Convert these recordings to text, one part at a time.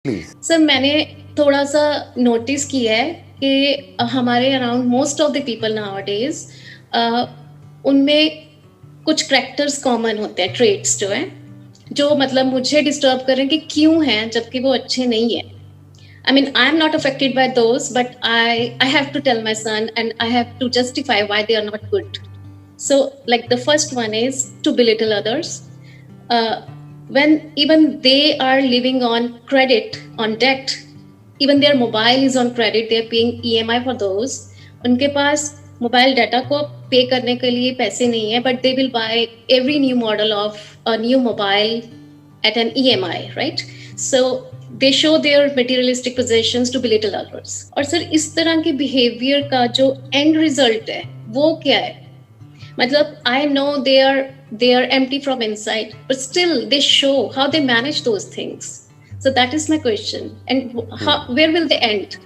Please. Sir मैंने थोड़ा सा नोटिस किया है कि हमारे around most of the people nowadays उनमें कुछ करैक्टर्स कॉमन होते हैं, ट्रेट्स जो हैं जो मतलब मुझे डिस्टर्ब कर रहे हैं कि क्यों हैं जबकि वो अच्छे नहीं है. I mean, I'm not affected by those, but I have to tell my son and I have to justify why they are not good. So, like the first one is to belittle others. When even they are living on credit, on debt, even their mobile is on credit, they are paying EMI for those. उनके पास mobile data को पे करने के लिए पैसे नहीं है, but they will buy every new model of a new mobile at an EMI, right? So they show their materialistic possessions to belittle others. और सर इस तरह के बिहेवियर का जो एंड रिजल्ट है वो क्या है? मतलब I know they are empty from inside, but still they show how they manage those things. So that is my question. And where will they end?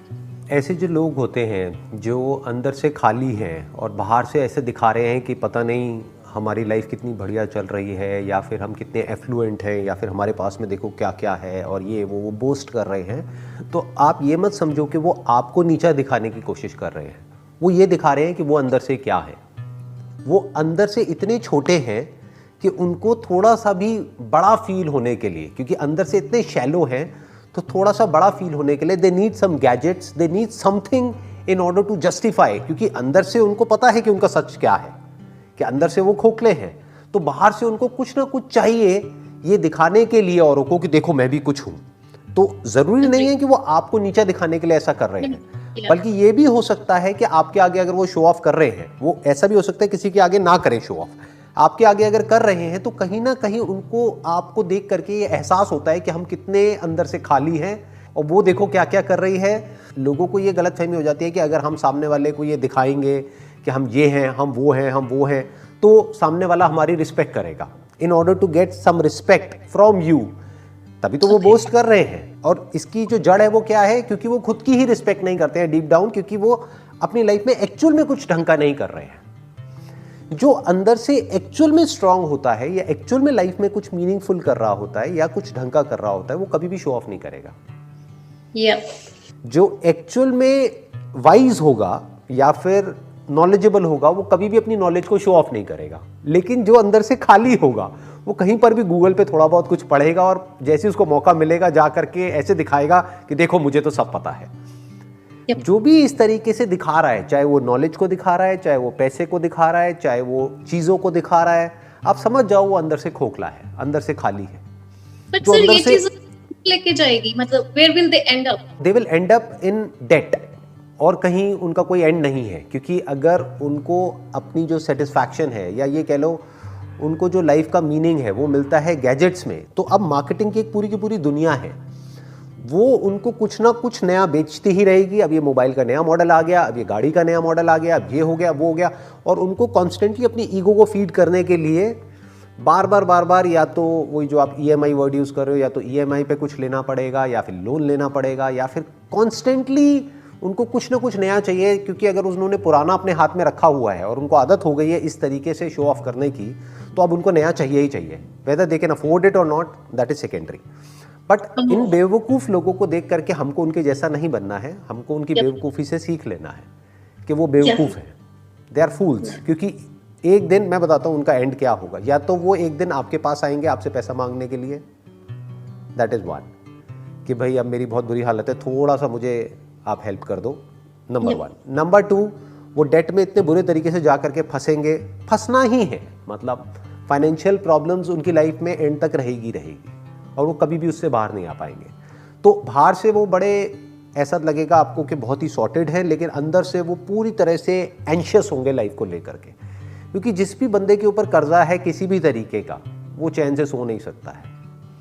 ऐसे जो लोग होते हैं जो अंदर से खाली हैं और बाहर से ऐसे दिखा रहे हैं कि पता नहीं हमारी लाइफ कितनी बढ़िया चल रही है, या फिर हम कितने एफ्लुएंट हैं, या फिर हमारे पास में देखो क्या क्या है, और ये वो बोस्ट कर रहे हैं, तो आप ये मत समझो कि वो आपको नीचा दिखाने की कोशिश कर रहे हैं. वो ये दिखा रहे हैं कि वो अंदर से क्या है. वो अंदर से इतने छोटे हैं कि उनको थोड़ा सा भी बड़ा फील होने के लिए, क्योंकि अंदर से इतने शैलो हैं, तो थोड़ा सा बड़ा फील होने के लिए they need some gadgets, they need something in order to justify. क्योंकि अंदर से उनको पता है कि उनका सच क्या है, कि अंदर से वो खोखले हैं, तो बाहर से उनको कुछ ना कुछ चाहिए ये दिखाने के लिए औरों को कि देखो मैं भी कुछ हूं. तो जरूरी नहीं है कि वो आपको नीचा दिखाने के लिए ऐसा कर रहे हैं, बल्कि ये भी हो सकता है कि आपके आगे अगर वो शो ऑफ कर रहे हैं, वो ऐसा भी हो सकता है किसी के आगे ना करें शो ऑफ, आपके आगे अगर कर रहे हैं तो कहीं ना कहीं उनको आपको देख करके ये एहसास होता है कि हम कितने अंदर से खाली हैं, और वो देखो क्या क्या कर रही है. लोगों को ये गलतफहमी हो जाती है कि अगर हम सामने वाले को ये दिखाएंगे कि हम ये हैं, हम वो हैं, हम वो हैं, तो सामने वाला हमारी रिस्पेक्ट करेगा. In order to get some respect from you, तभी तो वो बोस्ट कर रहे हैं. और इसकी जो जड़ है वो क्या है? क्योंकि वो खुद की ही रिस्पेक्ट नहीं करते हैं डीप डाउन, क्योंकि वो अपनी लाइफ में एक्चुअल में कुछ ढंग का नहीं कर रहे हैं. जो अंदर से एक्चुअल में स्ट्रांग होता है, या एक्चुअल में लाइफ में कुछ मीनिंगफुल कर रहा होता है, या कुछ ढंग का कर रहा होता है, वो कभी भी शो ऑफ नहीं करेगा. जो एक्चुअल में वाइज होगा या फिर नॉलेजेबल होगा, वो कभी भी अपनी नॉलेज को शो ऑफ नहीं करेगा. लेकिन जो अंदर से खाली होगा, वो कहीं पर भी गूगल पे थोड़ा बहुत कुछ पढ़ेगा, और जैसे उसको मौका मिलेगा जा करके ऐसे दिखाएगा कि देखो मुझे तो सब पता है. जो भी इस तरीके से दिखा रहा है, चाहे वो नॉलेज को दिखा रहा है, चाहे वो पैसे को दिखा रहा है, चाहे वो चीजों को दिखा रहा है, आप समझ जाओ वो अंदर से खोखला है, अंदर से खाली है. जो अंदर से लेके जाएगी, मतलब where will they end up? They will end up in debt. और कहीं उनका कोई एंड नहीं है, क्योंकि अगर उनको अपनी जो सेटिस्फैक्शन है, या ये कह लो उनको जो लाइफ का मीनिंग है, वो मिलता है गैजेट्स में, तो अब मार्केटिंग की एक पूरी की पूरी दुनिया है, वो उनको कुछ ना कुछ नया बेचती ही रहेगी. अब ये मोबाइल का नया मॉडल आ गया, अब ये गाड़ी का नया मॉडल आ गया, अब ये हो गया, वो हो गया, और उनको कॉन्स्टेंटली अपनी ईगो को फीड करने के लिए बार बार या तो वही जो आप EMI वर्ड यूज़ कर रहे हो, या तो EMI पे कुछ लेना पड़ेगा, या फिर लोन लेना पड़ेगा, या फिर कॉन्स्टेंटली उनको कुछ ना कुछ नया चाहिए. क्योंकि अगर उन्होंने पुराना अपने हाथ में रखा हुआ है और उनको आदत हो गई है इस तरीके से शो ऑफ करने की, तो अब उनको नया चाहिए ही चाहिए. Whether they can afford it or not, that is secondary. But इन बेवकूफ़ लोगों को देख करके हमको उनके जैसा नहीं बनना है, हमको उनकी बेवकूफ़ी से सीख लेना है कि वो बेवकूफ़ हैं, दे आर फूल्स. क्योंकि एक दिन मैं बताता हूँ उनका एंड क्या होगा. या तो वो एक दिन आपके पास आएंगे आपसे पैसा मांगने के लिए, दैट इज़ वन, कि भाई अब मेरी बहुत बुरी हालत है, थोड़ा सा मुझे आप हेल्प कर दो, नंबर वन. नंबर टू, वो डेट में इतने बुरे तरीके से जा करके फंसेंगे, फंसना ही है, मतलब फाइनेंशियल प्रॉब्लम्स उनकी लाइफ में एंड तक रहेगी, और वो कभी भी उससे बाहर नहीं आ पाएंगे. तो बाहर से वो बड़े ऐसा लगेगा आपको कि बहुत ही सॉर्टेड है, लेकिन अंदर से वो पूरी तरह से एंशियस होंगे लाइफ को लेकर के. क्योंकि जिस भी बंदे के ऊपर कर्जा है किसी भी तरीके का, वो चैन से सो नहीं सकता है.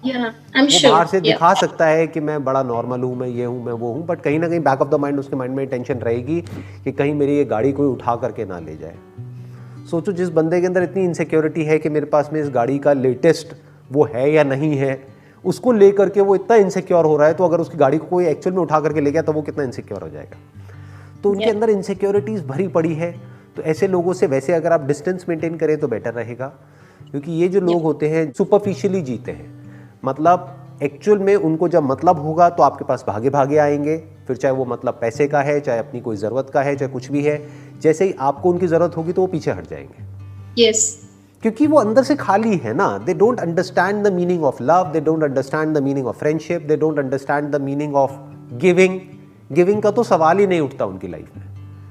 वो बाहर से दिखा सकता है कि मैं बड़ा नॉर्मल हूँ, मैं ये हूँ, मैं वो हूँ, बट कहीं ना कहीं बैक ऑफ द माइंड उसके माइंड में टेंशन रहेगी कि कहीं मेरी ये गाड़ी कोई उठा करके ना ले जाए. सोचो जिस बंदे के अंदर इतनी इनसिक्योरिटी है कि मेरे पास में इस गाड़ी का लेटेस्ट वो है या नहीं है, उसको ले करके वो इतना इनसिक्योर हो रहा है, तो अगर उसकी गाड़ी को कोई एक्चुअल में उठा करके ले गया तो वो कितना इनसिक्योर हो जाएगा. तो उनके अंदर इनसिक्योरिटीज़ भरी पड़ी है. तो ऐसे लोगों से वैसे अगर आप डिस्टेंस मेंटेन करें तो बेटर रहेगा. क्योंकि ये जो लोग होते हैं सुपरफिशियली जीते हैं, मतलब एक्चुअल में उनको जब मतलब होगा तो आपके पास भागे भागे आएंगे, फिर चाहे वो मतलब पैसे का है, चाहे अपनी कोई ज़रूरत का है, चाहे कुछ भी है। जैसे ही आपको उनकी ज़रूरत होगी तो वो पीछे हट जाएंगे। यस, क्योंकि वो अंदर से खाली है ना। They don't understand the meaning of love, they don't understand the meaning of friendship, they don't understand the meaning of giving. Giving का तो सवाल ही नहीं उठता उनकी लाइफ में।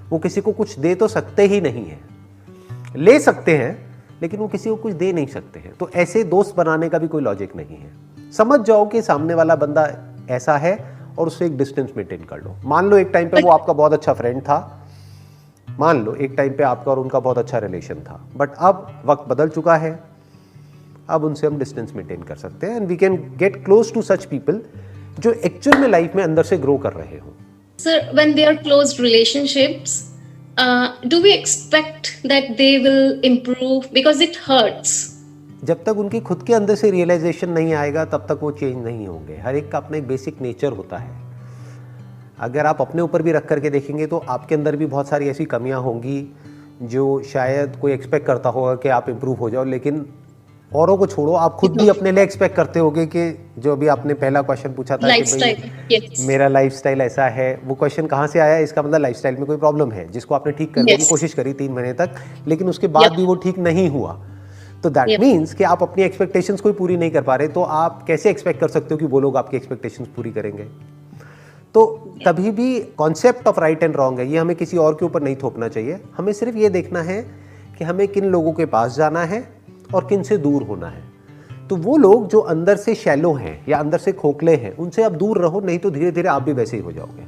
वो किसी को कुछ दे तो सकते ही नहीं है, ले सकते हैं लेकिन वो किसी को कुछ दे नहीं सकते हैं। तो ऐसे दोस्त बनाने का भी कोई लॉजिक नहीं है। समझ जाओ कि सामने वाला बंदा ऐसा है और उससे एक डिस्टेंस मेंटेन कर लो। मान लो एक टाइम पे वो आपका बहुत अच्छा फ्रेंड था, मान लो एक टाइम पे आपका और उनका बहुत अच्छा रिलेशन था, बट अब वक्त बदल चुका है, अब उनसे हम डिस्टेंस मेंटेन कर सकते हैं and we can get close to such people जो एक्चुअल में लाइफ में अंदर से ग्रो कर रहे हो। Sir, when they are close relationships, do we expect that they will improve because it hurts? जब तक उनकी खुद के अंदर से रियलाइजेशन नहीं आएगा तब तक वो चेंज नहीं होंगे। हर एक का अपना एक बेसिक नेचर होता है। अगर आप अपने ऊपर भी रख करके देखेंगे तो आपके अंदर भी बहुत सारी ऐसी कमियां होंगी जो शायद कोई एक्सपेक्ट करता होगा कि आप इम्प्रूव हो जाओ, लेकिन औरों को छोड़ो, आप खुद भी अपने लिए एक्सपेक्ट करते होगे कि जो अभी आपने पहला क्वेश्चन पूछा था कि भाई मेरा लाइफस्टाइल ऐसा है, वो क्वेश्चन कहाँ से आया? इसका मतलब लाइफस्टाइल में कोई प्रॉब्लम है जिसको आपने ठीक करने की कोशिश करी 3 महीने तक, लेकिन उसके बाद भी वो ठीक नहीं हुआ। तो दैट मीन्स कि आप अपनी एक्सपेक्टेशंस कोई पूरी नहीं कर पा रहे, तो आप कैसे एक्सपेक्ट कर सकते हो कि वो लोग आपकी एक्सपेक्टेशंस पूरी करेंगे? तो कभी भी concept of right and wrong है, ये हमें किसी और के ऊपर नहीं थोपना चाहिए। हमें सिर्फ ये देखना है कि हमें किन लोगों के पास जाना है और किन से दूर होना है। तो वो लोग जो अंदर से शैलो हैं या अंदर से खोखले हैं, उनसे आप दूर रहो, नहीं तो धीरे धीरे आप भी वैसे ही हो जाओगे।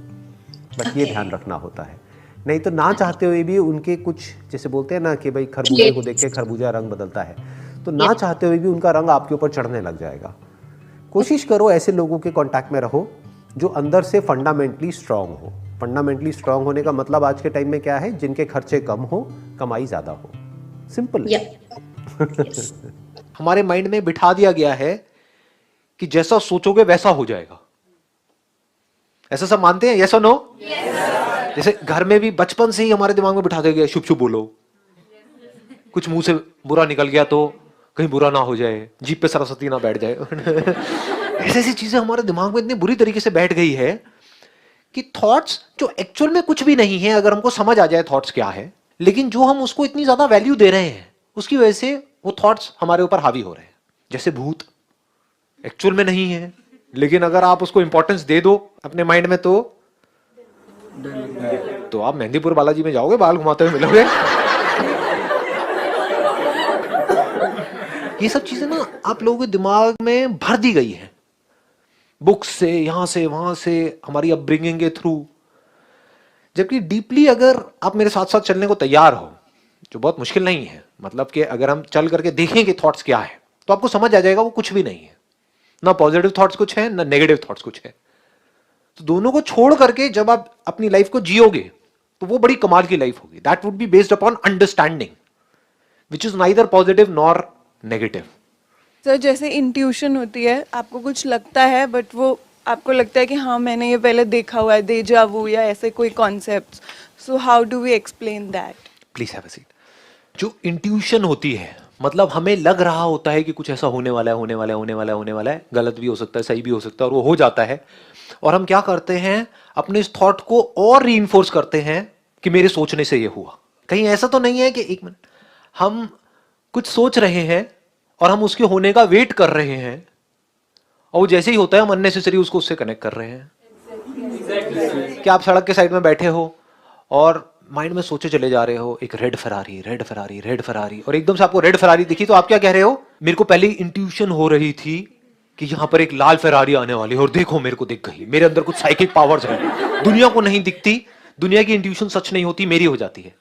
बस ये ध्यान रखना होता है। नहीं तो ना चाहते हुए भी उनके कुछ, जैसे बोलते हैं ना कि भाई खरबूजे को देख के खरबूजा रंग बदलता है, तो ना चाहते हुए भी उनका रंग आपके ऊपर चढ़ने लग जाएगा। कोशिश करो ऐसे लोगों के कॉन्टैक्ट में रहो जो अंदर से फंडामेंटली स्ट्रांग हो। फंडामेंटली स्ट्रांग होने का मतलब आज के टाइम में क्या है? जिनके खर्चे कम हो, कमाई ज्यादा हो। सिंपल। हमारे माइंड में बिठा दिया गया है कि जैसा सोचोगे वैसा हो जाएगा। ऐसा सब मानते हैं? यस और नो? जैसे घर में भी बचपन से ही हमारे दिमाग में बिठा दिया गया, शुभ शुभ बोलो, कुछ मुंह से बुरा निकल गया तो कहीं बुरा ना हो जाए, जीभ पे सरस्वती ना बैठ जाए। ऐसी ऐसी चीजें हमारे दिमाग में इतनी बुरी तरीके से बैठ गई है कि थॉट्स जो एक्चुअल में कुछ भी नहीं है, अगर हमको समझ आ जाए थॉट्स क्या है, लेकिन जो हम उसको इतनी ज्यादा वैल्यू दे रहे हैं उसकी वजह से वो थॉट्स हमारे ऊपर हावी हो रहे हैं। जैसे भूत एक्चुअल में नहीं है, लेकिन अगर आप उसको इंपॉर्टेंस दे दो अपने माइंड में तो आप मेहंदीपुर बालाजी में जाओगे, बाल घुमाते हुए मिलोगे। ये सब चीजें ना आप लोगों के दिमाग में भर दी गई है, बुक्स से, यहां से वहां से, हमारी अपब्रिंगिंग के थ्रू। जबकि डीपली अगर आप मेरे साथ साथ चलने को तैयार हो, जो बहुत मुश्किल नहीं है, मतलब कि अगर हम चल करके देखेंगे थॉट्स क्या है तो आपको समझ आ जाएगा वो कुछ भी नहीं है। ना पॉजिटिव थॉट्स कुछ है, ना नेगेटिव थॉट्स कुछ है। तो दोनों को छोड़ करके जब आप अपनी लाइफ को जियोगे तो वो बड़ी कमाल की लाइफ होगी। That would be based upon understanding which is neither positive nor negative. Sir, जैसे इंट्यूशन होती है, आपको कुछ लगता है बट वो आपको लगता है कि हाँ मैंने ये पहले देखा हुआ है, डेजा वू या ऐसे कोई concepts. So how do we explain that? Please have a seat. जो इंट्यूशन होती है, मतलब हमें लग रहा होता है कि कुछ ऐसा होने वाला है, होने वाला है, होने वाला है, होने वाला है। गलत भी हो सकता है, सही भी हो सकता है, और वो हो जाता है। और हम क्या करते हैं, अपने इस थॉट को और रीइंफोर्स करते हैं कि मेरे सोचने से ये हुआ। कहीं ऐसा तो नहीं है कि एक मिनट हम कुछ सोच रहे हैं और हम उसके होने का वेट कर रहे हैं, और वो जैसे ही होता है हम अननेसेसरी उसको उससे कनेक्ट कर रहे हैं। क्या आप सड़क के साइड में बैठे हो और माइंड में सोचे चले जा रहे हो, एक red Ferrari, red Ferrari, red Ferrari, और एकदम से आपको रेड फरारी दिखी तो आप क्या कह रहे हो? मेरे को पहले इंट्यूशन हो रही थी कि यहां पर एक लाल फरारी आने वाली है, और देखो मेरे को दिख गई। मेरे अंदर कुछ साइकिक पावर्स हैं, दुनिया को नहीं दिखती, दुनिया की इंट्यूशन सच नहीं होती, मेरी हो जाती है।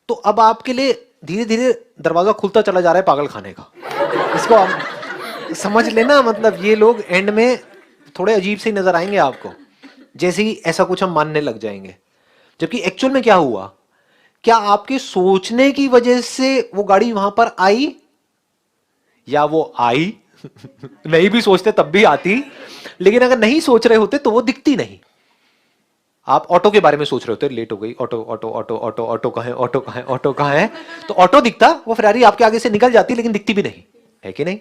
तो अब आपके लिए धीरे धीरे दरवाजा खुलता चला जा रहा है पागल खाने का। इसको आप समझ लेना। मतलब ये लोग एंड में थोड़े अजीब से नजर आएंगे आपको, जैसे ही ऐसा कुछ हम मानने लग जाएंगे। जबकि एक्चुअल में क्या हुआ? क्या आपके सोचने की वजह से वो गाड़ी वहां पर आई, या वो आई नहीं भी सोचते तब भी आती, लेकिन अगर नहीं सोच रहे होते तो वो दिखती नहीं। आप ऑटो के बारे में सोच रहे होते, लेट हो गई, auto auto auto auto auto कहां है, ऑटो कहां है, ऑटो कहां है, तो ऑटो दिखता, वो फरारी आपके आगे से निकल जाती, लेकिन दिखती भी नहीं, है कि नहीं?